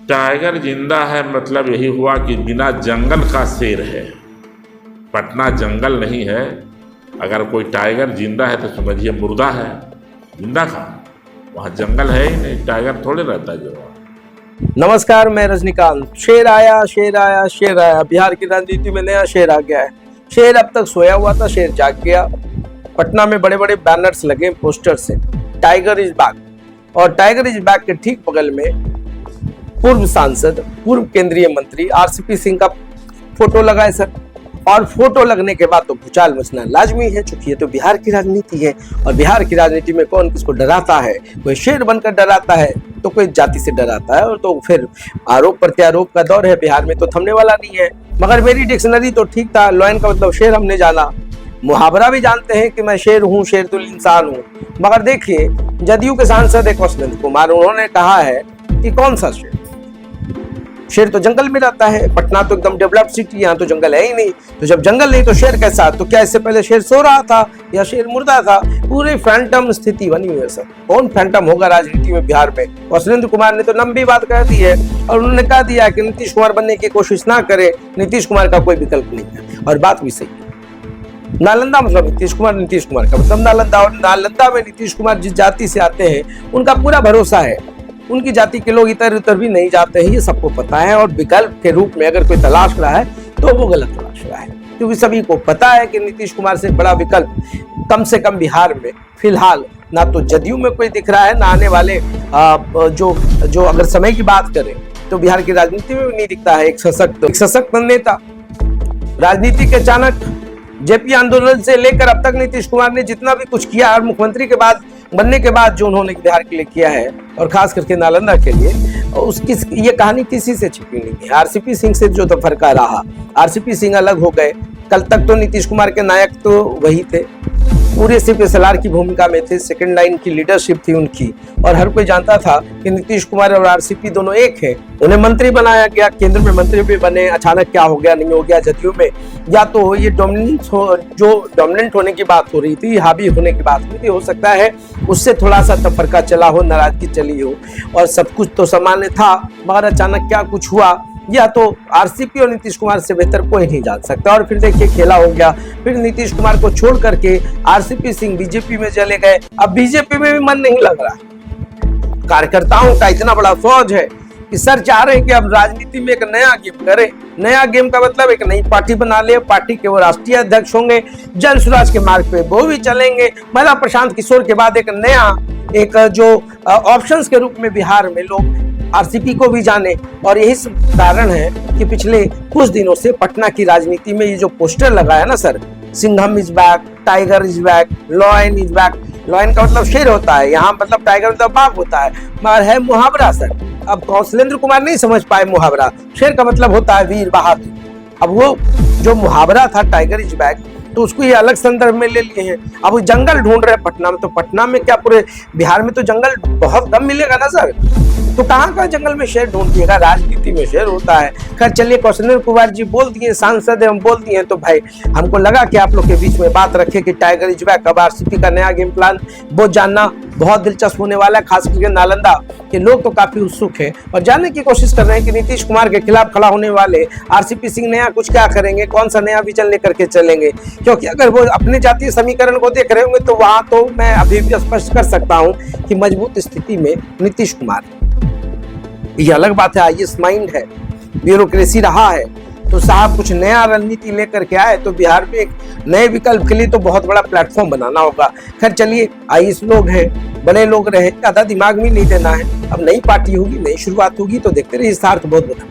Tiger जिंदा है मतलब यही हुआ कि बिना जंगल का शेर है। पटना जंगल नहीं है। अगर कोई टाइगर जिंदा है तो समझिए मुर्दा है। जिंदा का वहाँ जंगल है ही नहीं, टाइगर थोड़े रहता जो। नमस्कार, मैं रजनीकांत। शेर आया, शेर आया, शेर आया। बिहार की राजनीति में नया शेर आ गया है। शेर अब तक सोया हुआ था, शेर जाग गया। पटना में बड़े बड़े बैनर्स लगे, पोस्टर से टाइगर इज बैक। और टाइगर इज बैक के ठीक बगल में पूर्व सांसद, पूर्व केंद्रीय मंत्री आरसीपी सिंह का फोटो लगा है सर। और फोटो लगने के बाद तो भूचाल मचना लाजमी है, चूंकि ये तो बिहार की राजनीति है। और बिहार की राजनीति में कौन किसको डराता है? कोई शेर बनकर डराता है तो कोई जाति से डराता है, और तो फिर आरोप प्रत्यारोप का दौर है बिहार में, तो थमने वाला नहीं है। मगर मेरी डिक्शनरी तो ठीक था। लॉयन का मतलब शेर हमने जाना, मुहावरा भी जानते हैं कि मैं शेर हूँ, शेरदुल इंसान हूँ। मगर देखिए, जदयू के सांसद है कौशलेंद्र कुमार, उन्होंने कहा है कि कौन सा शेर? शेर तो जंगल में रहता है। पटना तो एकदम डेवलप्ड सिटी, यहाँ तो जंगल है ही नहीं। तो जब जंगल नहीं तो शेर कैसा? तो क्या इससे पहले शेर सो रहा था या शेर मुर्दा था? पूरी फैंटम स्थिति बनी हुई है सर। कौन फैंटम होगा राजनीति में बिहार में? कौशलेंद्र कुमार ने तो लंबी बात कह दी है, और उन्होंने कह दिया कि नीतीश कुमार बनने की कोशिश ना करे, नीतीश कुमार का कोई विकल्प नहीं है। और बात भी सही है। नालंदा मतलब नीतीश कुमार, नीतीश कुमार का मतलब नालंदा। और नालंदा में नीतीश कुमार जिस जाति से आते हैं उनका पूरा भरोसा है। उनकी जाति के लोग इधर उधर भी नहीं जाते हैं, ये सबको पता है। और विकल्प के रूप में अगर कोई तलाश रहा है तो वो गलत तलाश रहा है, क्योंकि सभी को पता है कि नीतीश कुमार से बड़ा विकल्प कम से कम बिहार में फिलहाल ना तो जदयू में कोई दिख रहा है, ना आने वाले जो अगर समय की बात करें तो बिहार की राजनीति में भी नहीं दिखता है एक सशक्त नेता। राजनीति के अचानक जेपी आंदोलन से लेकर अब तक नीतीश कुमार ने जितना भी कुछ किया, और मुख्यमंत्री के बाद बनने के बाद जो उन्होंने बिहार के लिए किया है, और खास करके नालंदा के लिए, उसकी ये कहानी किसी से छिपी नहीं है। आरसीपी सिंह से जो तफरका रहा, आरसीपी सिंह अलग हो गए। कल तक तो नीतीश कुमार के नायक तो वही थे, पूरे सिर्फ एसएलआर की भूमिका में थे, सेकंड लाइन की लीडरशिप थी उनकी। और हर कोई जानता था कि नीतीश कुमार और आरसीपी दोनों एक हैं। उन्हें मंत्री बनाया गया, केंद्र में मंत्री भी बने। अचानक क्या हो गया, नहीं हो गया जदयू में, या तो ये डोमिनेंट होने की बात हो रही थी, हावी होने की बात हुई थी, हो सकता है उससे थोड़ा सा तफरका चला हो, नाराजगी चली हो, और सब कुछ तो सामान्य था। मगर अचानक क्या कुछ हुआ, या तो आरसीपी और नीतीश कुमार से बेहतर कोई नहीं जान सकता। और फिर देखिए खेला हो गया। फिर नीतीश कुमार को छोड़ करके आरसीपी सिंह बीजेपी में चले गए। अब बीजेपी में भी मन नहीं लग रहा। कार्यकर्ताओं का इतना बड़ा फौज है कि सर चाह रहे हैं कि अब राजनीति में एक नया गेम करें। नया गेम का मतलब एक नई पार्टी बना ले, पार्टी के वो राष्ट्रीय अध्यक्ष होंगे, जन स्वराज के मार्ग पे वो भी चलेंगे। महिला प्रशांत किशोर के बाद एक नया जो ऑप्शंस के रूप में बिहार में लोग आरसीपी को भी जाने। और यही कारण है कि पिछले कुछ दिनों से पटना की राजनीति में ये जो पोस्टर लगा है ना sir, Singham is back, tiger is back, lion is back. Lion का मतलब शेर होता है, यहाँ मतलब टाइगर मतलब बाघ होता है, मगर है मुहावरा सर। अब कौशलेंद्र कुमार नहीं समझ पाए मुहावरा। शेर का मतलब होता है वीर बहादुर। अब वो जो मुहावरा था टाइगर इज बैक, तो उसको ये अलग संदर्भ में ले लिए हैं। अब वो जंगल ढूंढ रहे हैं पटना में, तो पटना में क्या पूरे बिहार में तो जंगल बहुत कम मिलेगा ना सर। तो कहाँ का जंगल में शेर ढूंढिएगा? राजनीति में शेर होता है। खैर चलिए, कौशलेंद्र कुमार जी बोल दिए, सांसद है, हम बोल दिए, तो भाई हमको लगा कि आप लोग के बीच में बात रखे कि टाइगर इज बैक। अब आरसीपी का नया गेम प्लान वो जानना बहुत दिलचस्प होने वाला है। खास करके नालंदा के लोग तो काफी उत्सुक हैं और जानने की कोशिश कर रहे हैं कि नीतीश कुमार के खिलाफ खड़ा होने वाले आरसीपी सिंह नया कुछ क्या करेंगे, कौन सा नया विजन लेकर के चलेंगे। क्योंकि अगर वो अपने जातीय समीकरण को देख रहे होंगे तो वहां तो मैं अभी भी स्पष्ट कर सकता हूं कि मजबूत स्थिति में नीतीश कुमार। ये अलग बात है, आईएएस माइंड है, ब्यूरोक्रेसी रहा है, तो साहब कुछ नया रणनीति लेकर के आए तो बिहार में एक नए विकल्प के लिए तो बहुत बड़ा प्लेटफॉर्म बनाना होगा। खैर चलिए, आईएएस लोग हैं, बड़े लोग रहे, ज्यादा दिमाग में नहीं देना है। अब नई पार्टी होगी, नई शुरुआत होगी, तो देखते रहिए। सार्थ बहुत बड़ा।